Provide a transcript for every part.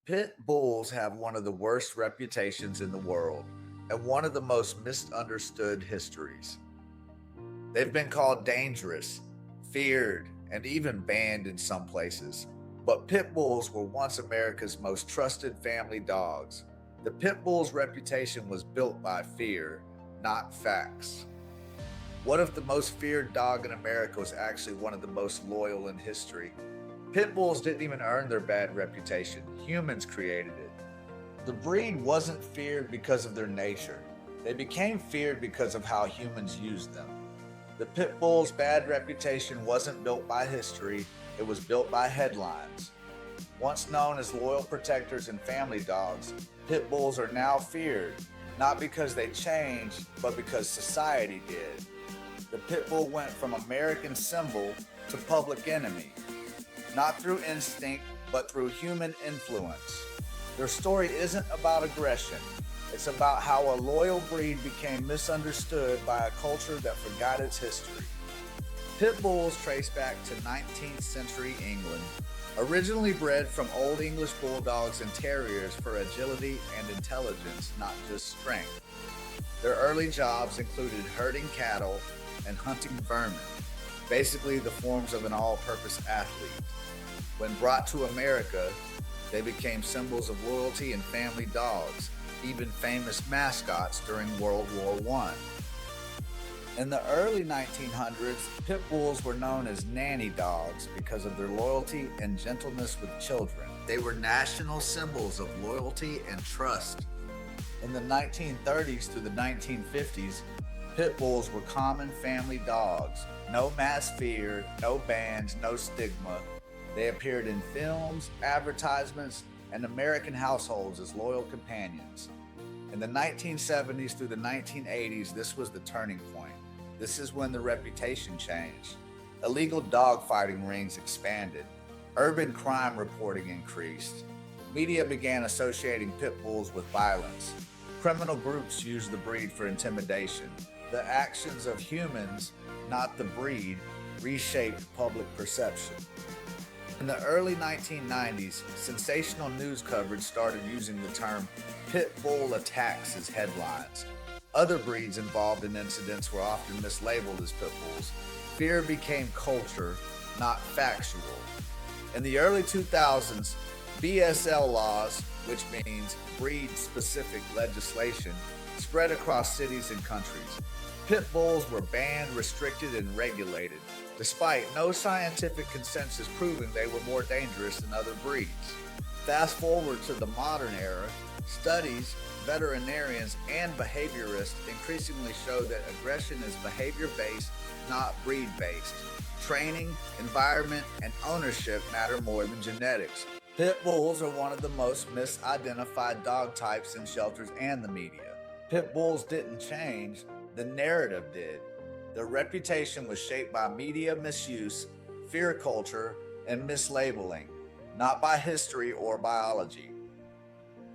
Pit bulls have one of the worst reputations in the world and one of the most misunderstood histories. They've been called dangerous, feared, and even banned in some places. But pit bulls were once America's most trusted family dogs. The pit bull's reputation was built by fear, not facts. What if the most feared dog in America was actually one of the most loyal in history? Pit bulls didn't even earn their bad reputation, humans created it. The breed wasn't feared because of their nature, they became feared because of how humans used them. The pit bull's bad reputation wasn't built by history, it was built by headlines. Once known as loyal protectors and family dogs, pit bulls are now feared, not because they changed, but because society did. The pit bull went from American symbol to public enemy, not through instinct, but through human influence. Their story isn't about aggression, it's about how a loyal breed became misunderstood by a culture that forgot its history. Pit bulls trace back to 19th century England, originally bred from Old English bulldogs and terriers for agility and intelligence, not just strength. Their early jobs included herding cattle and hunting vermin, basically the forms of an all-purpose athlete. When brought to America, they became symbols of loyalty and family dogs, even famous mascots during World War I. In the early 1900s, pit bulls were known as nanny dogs because of their loyalty and gentleness with children. They were national symbols of loyalty and trust. In the 1930s through the 1950s, pit bulls were common family dogs. No mass fear, no bans, no stigma. They appeared in films, advertisements, and American households as loyal companions. In the 1970s through the 1980s, this was the turning point. This is when the reputation changed. Illegal dogfighting rings expanded. Urban crime reporting increased. Media began associating pit bulls with violence. Criminal groups used the breed for intimidation. The actions of humans, not the breed, reshaped public perception. In the early 1990s, sensational news coverage started using the term pit bull attacks as headlines. Other breeds involved in incidents were often mislabeled as pit bulls. Fear became culture, not factual. In the early 2000s, BSL laws, which means breed-specific legislation, spread across cities and countries. Pit bulls were banned, restricted, and regulated, despite no scientific consensus proving they were more dangerous than other breeds. Fast forward to the modern era, studies, veterinarians, and behaviorists increasingly show that aggression is behavior-based, not breed-based. Training, environment, and ownership matter more than genetics. Pit bulls are one of the most misidentified dog types in shelters and the media. Pit bulls didn't change, the narrative did. Their reputation was shaped by media misuse, fear culture, and mislabeling, not by history or biology.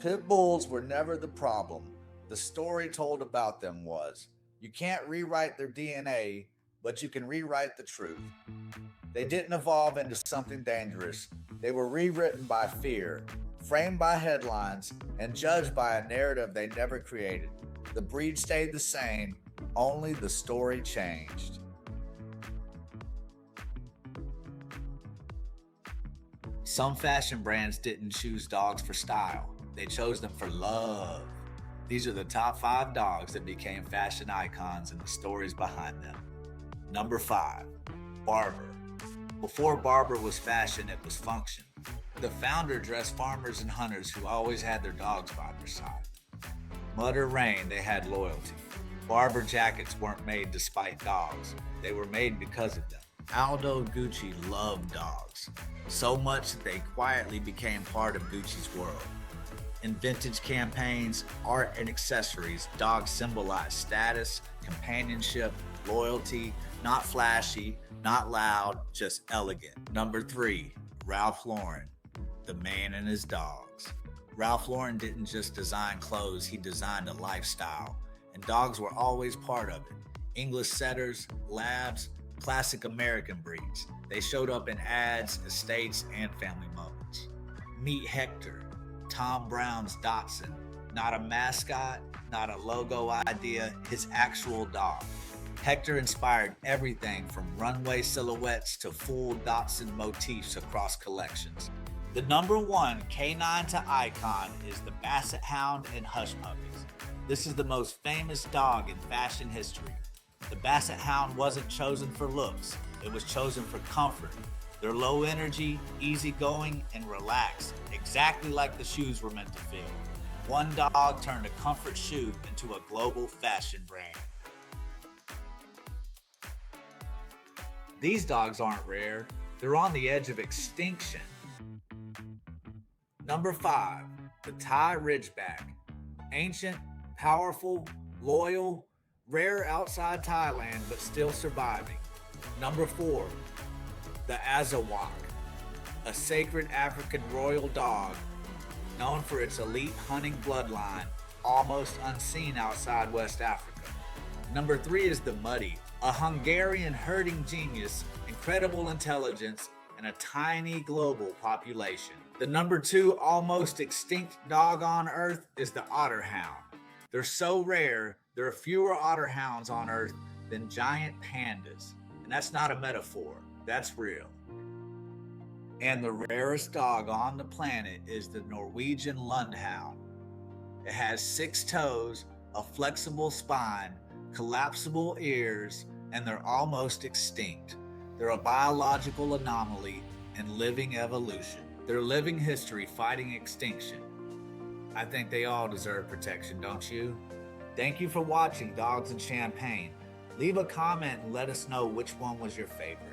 Pit bulls were never the problem. The story told about them was. You can't rewrite their DNA, but you can rewrite the truth. They didn't evolve into something dangerous. They were rewritten by fear, framed by headlines, and judged by a narrative they never created. The breed stayed the same, only the story changed. Some fashion brands didn't choose dogs for style, they chose them for love. These are the top 5 dogs that became fashion icons and the stories behind them. Number 5, Barbour. Before Barbour was fashion, it was function. The founder dressed farmers and hunters who always had their dogs by their side. Mud or rain, they had loyalty. Barbour jackets weren't made to spite dogs, they were made because of them. Aldo Gucci loved dogs, so much that they quietly became part of Gucci's world. In vintage campaigns, art, and accessories, dogs symbolize status, companionship, loyalty, not flashy, not loud, just elegant. Number 3, Ralph Lauren, the man and his dogs. Ralph Lauren didn't just design clothes, he designed a lifestyle, and dogs were always part of it. English setters, labs, classic American breeds. They showed up in ads, estates, and family moments. Meet Hector, Tom Browne's dachshund. Not a mascot, not a logo idea, his actual dog. Hector inspired everything from runway silhouettes to full dachshund motifs across collections. The number one canine to icon is the basset hound and Hush Puppies. This is the most famous dog in fashion history. The basset hound wasn't chosen for looks, it was chosen for comfort. They're low energy, easygoing, and relaxed, exactly like the shoes were meant to feel. One dog turned a comfort shoe into a global fashion brand. These dogs aren't rare, they're on the edge of extinction. Number 5, the Thai Ridgeback. Ancient, powerful, loyal, rare outside Thailand but still surviving. Number 4, the Azawak, a sacred African royal dog known for its elite hunting bloodline, almost unseen outside West Africa. Number 3 is the Muddy, a Hungarian herding genius, incredible intelligence, and a tiny global population. The number 2 almost extinct dog on Earth is the Otterhound. They're so rare, there are fewer Otterhounds on Earth than giant pandas. And that's not a metaphor, that's real. And the rarest dog on the planet is the Norwegian Lundhound. It has 6 toes, a flexible spine, collapsible ears, and they're almost extinct. They're a biological anomaly and living evolution. They're living history fighting extinction. I think they all deserve protection, don't you? Thank you for watching Dogs and Champagne. Leave a comment and let us know which one was your favorite.